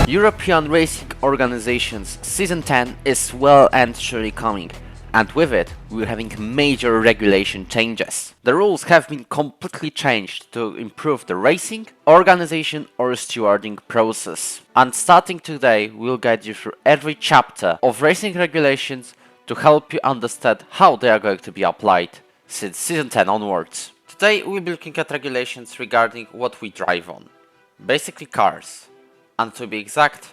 European Racing Organization's Season 10 is well and truly coming, and with it, we're having major regulation changes. The rules have been completely changed to improve the racing, organization or stewarding process. And starting today, we'll guide you through every chapter of racing regulations to help you understand how they are going to be applied since Season 10 onwards. Today, we'll be looking at regulations regarding what we drive on, basically cars. And to be exact,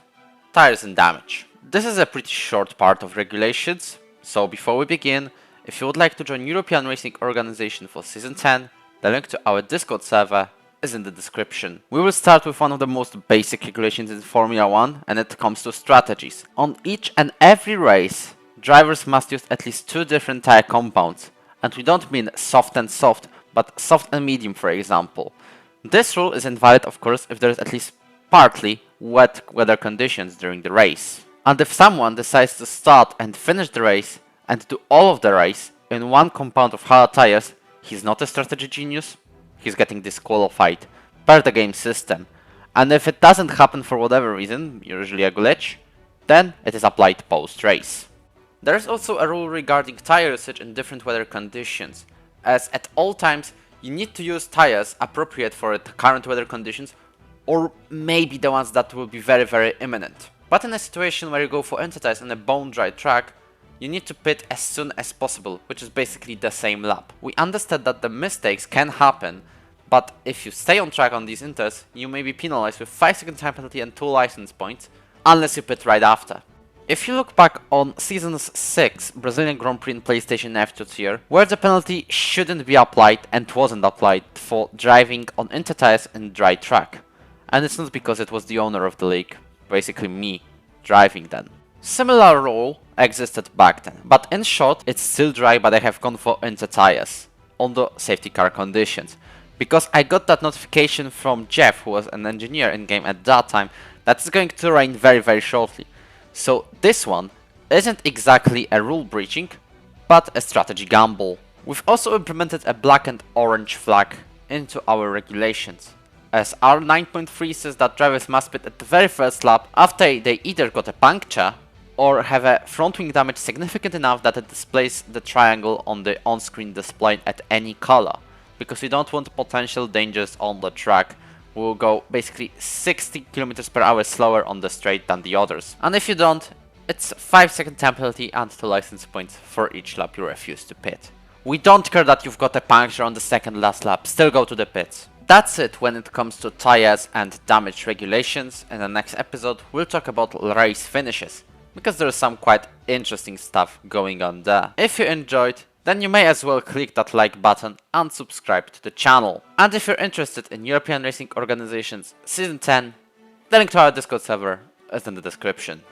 tires and damage. This is a pretty short part of regulations, so before we begin, if you would like to join European Racing Organization for Season 10, the link to our Discord server is in the description. We will start with one of the most basic regulations in Formula 1, and it comes to strategies. On each and every race, drivers must use at least 2 different tire compounds, and we don't mean soft and soft, but soft and medium, for example. This rule is invalid, of course, if there is at least partly wet weather conditions during the race. And if someone decides to start and finish the race and do all of the race in one compound of hard tires, he's not a strategy genius, he's getting disqualified per the game system. And if it doesn't happen for whatever reason, usually a glitch, then it is applied post-race. There is also a rule regarding tire usage in different weather conditions, as at all times you need to use tires appropriate for the current weather conditions, or maybe the ones that will be very imminent. But in a situation where you go for tires on a bone dry track, you need to pit as soon as possible, which is basically the same lap. We understand that the mistakes can happen, but if you stay on track on these inters, you may be penalized with 5-second time penalty and 2 license points, unless you pit right after. If you look back on Season's 6 Brazilian Grand Prix in PlayStation F2 tier, where the penalty shouldn't be applied and wasn't applied for driving on tires in dry track. And it's not because it was the owner of the league, basically me, driving then. Similar rule existed back then, but in short, it's still dry, but I have gone for tires on the safety car conditions. Because I got that notification from Jeff, who was an engineer in game at that time, that it's going to rain very shortly. So this one isn't exactly a rule breaching, but a strategy gamble. We've also implemented a black and orange flag into our regulations, as our 9.3 says that drivers must pit at the very first lap after they either got a puncture or have a front wing damage significant enough that it displays the triangle on the on-screen display at any color, because we don't want potential dangers on the track. We'll go basically 60 km per hour slower on the straight than the others. And if you don't, it's 5-second time penalty and 2 license points for each lap you refuse to pit. We don't care that you've got a puncture on the second last lap, still go to the pits. That's it when it comes to tires and damage regulations. In the next episode, we'll talk about race finishes, because there's some quite interesting stuff going on there. If you enjoyed, then you may as well click that like button and subscribe to the channel. And if you're interested in European Racing Organization's Season 10, the link to our Discord server is in the description.